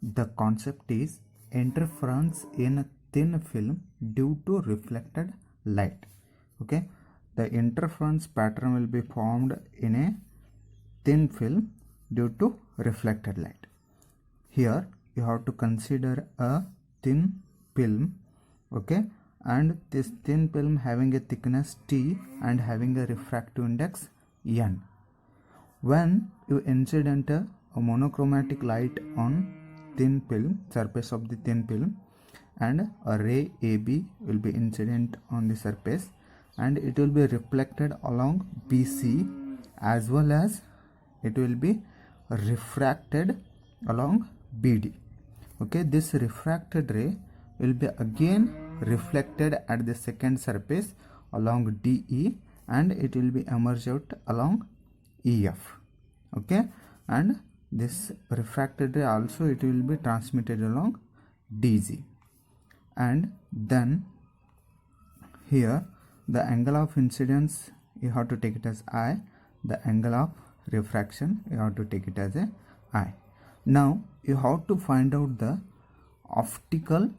The concept is interference in a thin film due to reflected light. Okay, the interference pattern will be formed in a thin film due to reflected light. Here you have to consider a thin film, okay, and this thin film having a thickness T and having a refractive index N. When you incident a monochromatic light on thin film, surface of the thin film, and a ray AB will be incident on the surface, and it will be reflected along BC as well as it will be refracted along BD. Okay, this refracted ray will be again reflected at the second surface along DE, and it will be emerge out along EF. Okay, and this refracted ray also it will be transmitted along DG. And then here the angle of incidence you have to take it as I, the angle of refraction you have to take it as a I. Now you have to find out the optical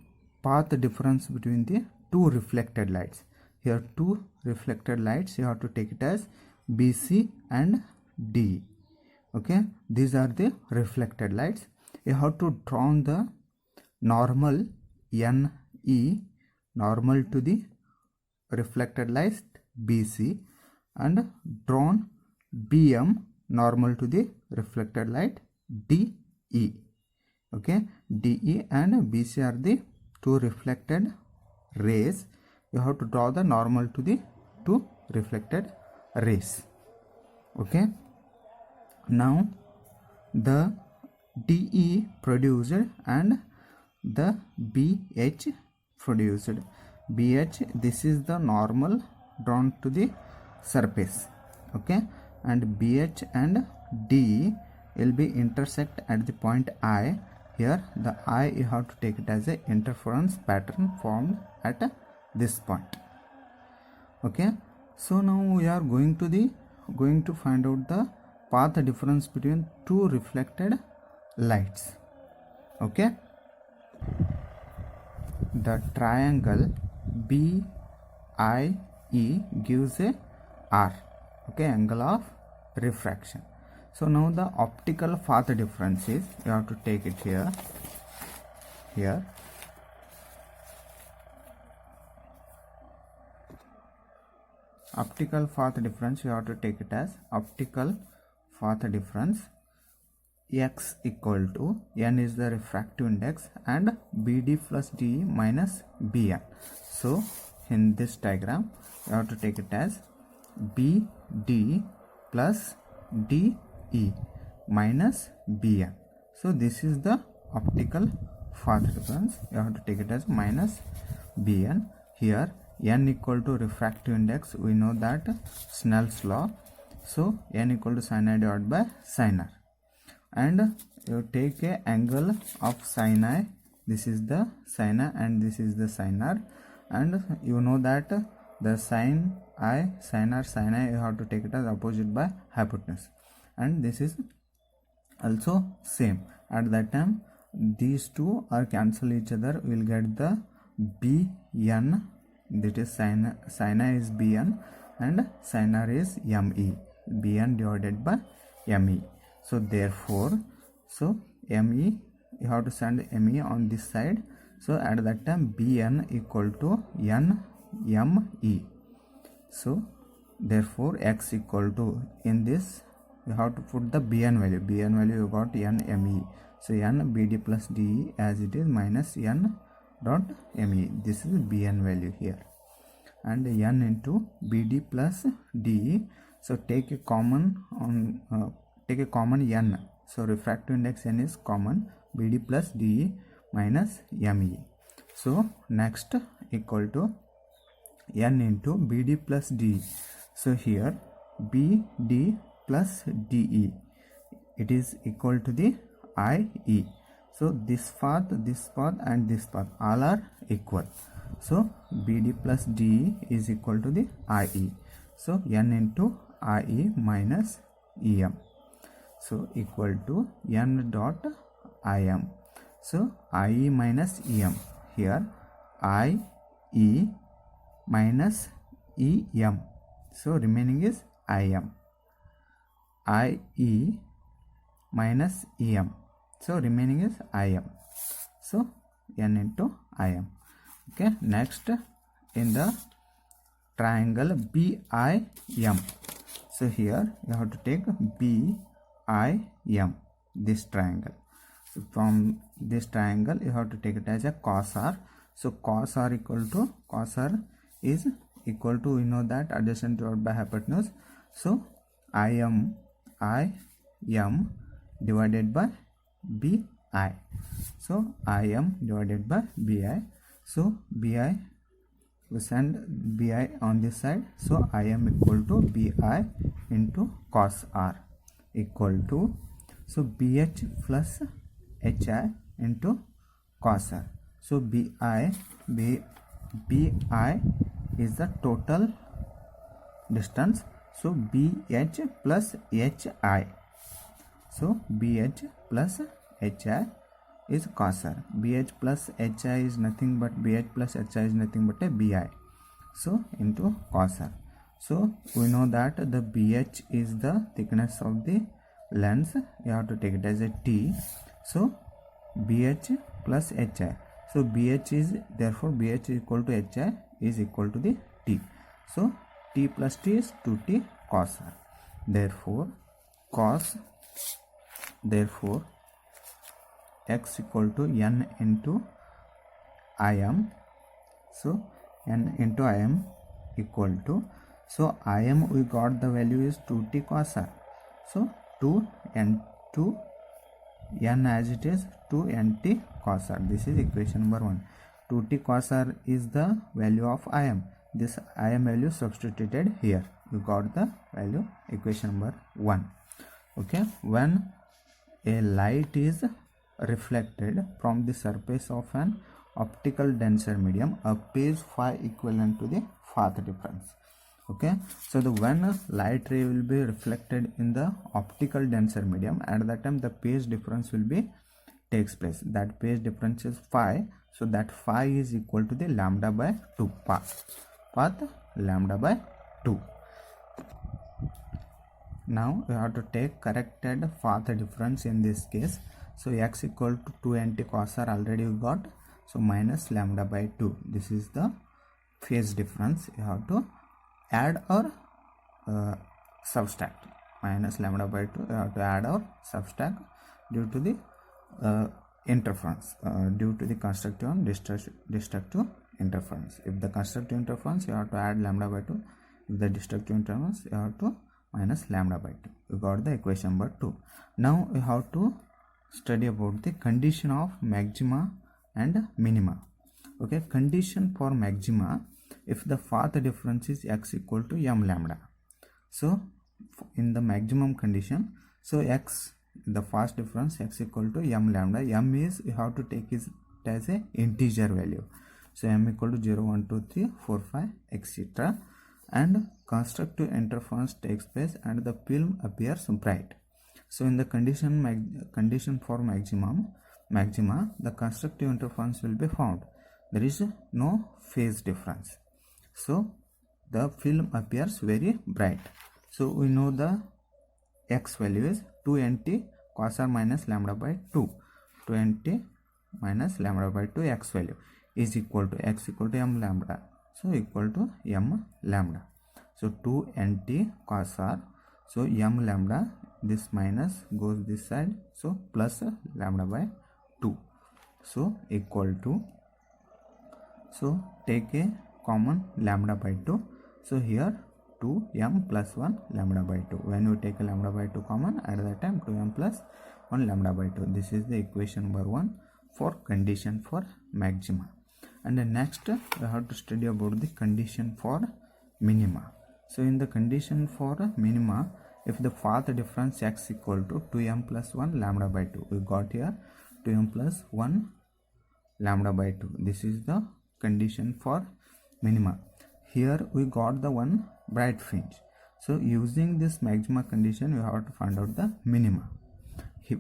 path difference between the two reflected lights. Here two reflected lights, you have to take it as BC and D. Okay, these are the reflected lights. You have to draw the normal NE, normal to the reflected light BC, and drawn BM, normal to the reflected light DE. Okay, DE and BC are the two reflected rays. You have to draw the normal to the two reflected rays. Okay, now the DE produced and the BH produced. BH, this is the normal drawn to the surface. Okay, and BH and D will be intersect at the point I. Here the I you have to take it as a interference pattern formed at this point. Okay, so now we are going to find out the path difference between two reflected lights. Okay, the triangle BIE gives a R, okay, angle of refraction. So now the optical path difference is, you have to take it here. Optical path difference, you have to take it as optical path difference X equal to N is the refractive index and BD plus DE minus BN. So in this diagram you have to take it as BD plus DE minus BN. So this is the optical path difference. You have to take it as minus BN. Here N equal to refractive index, we know that Snell's law. So N equal to sin I divided by sin R, and you take a angle of sin I. This is the sin I and this is the sin R, and you know that the sin I, sin R, sin I, you have to take it as opposite by hypotenuse, and this is also same. At that time these two are cancel each other, we will get the BN, that is sin I is BN and sin R is ME, BN divided by ME. So therefore, so ME, you have to send ME on this side. So at that time BN equal to NME. So therefore X equal to, in this you have to put the BN value. BN value you got NME. So N BD plus DE as it is minus N dot ME. This is BN value here. And N into BD plus DE. So take a common on take a common N. So refractive index N is common, BD plus DE minus ME. So next equal to N into BD plus DE. So here BD plus DE, it is equal to the IE. So this path and this path all are equal. So BD plus DE is equal to the IE. So N into IE minus EM. So equal to N dot IM. So IE minus EM. Here IE minus EM. So remaining is IM. IE minus EM. So remaining is IM. So N into IM. Okay. Next, in the triangle BIM. So here you have to take BIM, this triangle. So from this triangle you have to take it as a cos R. So cos R is equal to, we know that adjacent divided by hypotenuse. So IM divided by BI. So IM divided by BI. So BI, we send BI on this side. So IM equal to BI into cos R equal to, so BH plus HI into cos R. So BI is the total distance. So BH plus HI. So BH plus HI is cos R. BH plus HI is nothing but BH plus HI is nothing but a BI. So into cos R. So we know that the BH is the thickness of the lens. You have to take it as a T. So BH plus HI. So BH is, therefore BH is equal to HI is equal to the T. So T plus T is 2T cos R. Therefore x equal to N into IM. So N into IM equal to, so IM we got the value is 2T cos R. So 2 N as it is 2 NT cos R. This is equation number 1. 2T cos R is the value of IM. This IM value substituted here. You got the value, equation number 1. Okay. When a light is reflected from the surface of an optical denser medium, a phase phi equivalent to the path difference. Okay, so the when light ray will be reflected in the optical denser medium, at that time the phase difference will be takes place. That phase difference is phi. So that phi is equal to the lambda by 2, path lambda by 2. Now we have to take corrected path difference in this case. So x equal to 2 NT cos R already we got. So minus lambda by 2. This is the phase difference. You have to add or subtract. Minus lambda by 2. You have to add or subtract due to the interference, due to the constructive and destructive interference. If the constructive interference, you have to add lambda by 2. If the destructive interference, you have to minus lambda by 2. You got the equation number 2. Now you have to study about the condition of maxima and minima. Okay, condition for maxima, if the path difference is x equal to m lambda. So in the maximum condition, so x, the fast difference x equal to m lambda. M is, you have to take it as a integer value. So m equal to 0, 1, 2, 3, 4, 5, etc. And constructive interference takes place and the film appears bright. So in the condition for maxima, the constructive interference will be found. There is no phase difference. So the film appears very bright. So we know the x value is 2 NT cos R minus lambda by 2. 2 NT minus lambda by 2 x value is equal to x equal to m lambda. So equal to m lambda. So 2 NT cos R. So m lambda, this minus goes this side. So plus lambda by 2. So equal to, so take a common lambda by 2. So here 2m plus 1 lambda by 2. When you take a lambda by 2 common, at that time 2m plus 1 lambda by 2. This is the equation number 1 for condition for maxima. And the next we have to study about the condition for minima. So in the condition for minima, if the path difference x equal to 2m plus 1 lambda by 2, we got here 2m plus 1 lambda by 2. This is the condition for minima. Here we got the one bright fringe. So using this maxima condition, we have to find out the minima.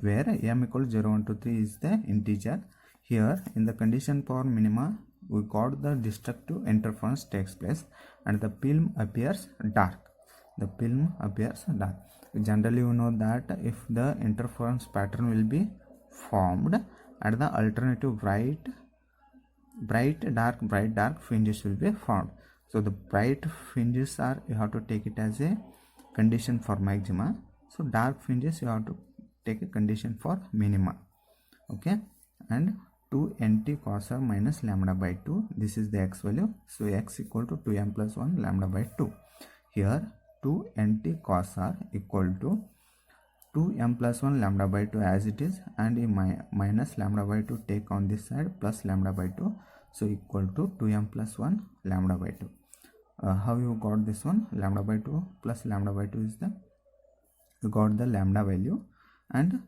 where m equals 0, 1, 2, 3 is the integer. Here in the condition for minima, we got the destructive interference takes place and the film appears dark. The film appears dark. Generally, you know that if the interference pattern will be formed and the alternative bright, dark fringes will be formed. So the bright fringes are, you have to take it as a condition for maxima. So dark fringes you have to take a condition for minima. Okay, and 2 nt cos r minus lambda by 2, this is the x value. So x equal to 2m plus 1 lambda by 2. Here 2 nt cos r equal to 2m plus 1 lambda by 2 as it is, and minus lambda by 2 take on this side plus lambda by 2, so equal to 2m plus 1 lambda by 2. How you got this one? Lambda by 2 plus lambda by 2 is the, you got the lambda value, and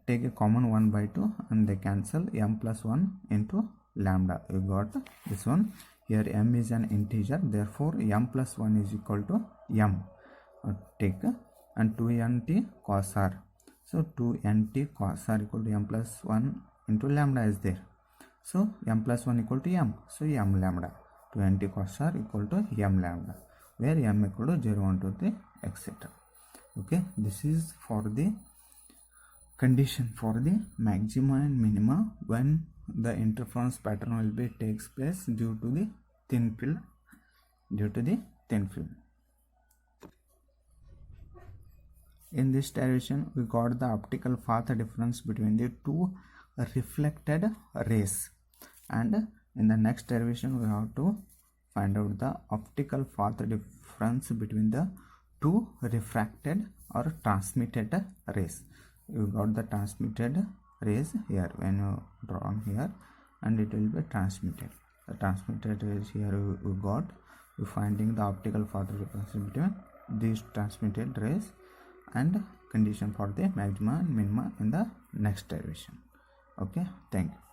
take a common 1 by 2 and they cancel, m plus 1 into lambda, you got this one. Here m is an integer, therefore m plus 1 is equal to m, take and 2 nt cos r. So 2 nt cos r equal to m plus 1 into lambda is there. So m plus 1 equal to m. So m lambda. 2 nt cos r equal to m lambda, where m equal to 0, 1, 2, 3, etc. Okay, this is for the condition for the maxima and minima when the interference pattern will be takes place due to the thin film. In this derivation, we got the optical path difference between the two reflected rays, and in the next derivation we have to find out the optical path difference between the two refracted or transmitted rays. You got the transmitted rays here when you draw on here, and it will be transmitted. The transmitted rays here you got, you finding the optical path difference between these transmitted rays, and condition for the maxima and minima in the next derivation. Okay, thank you.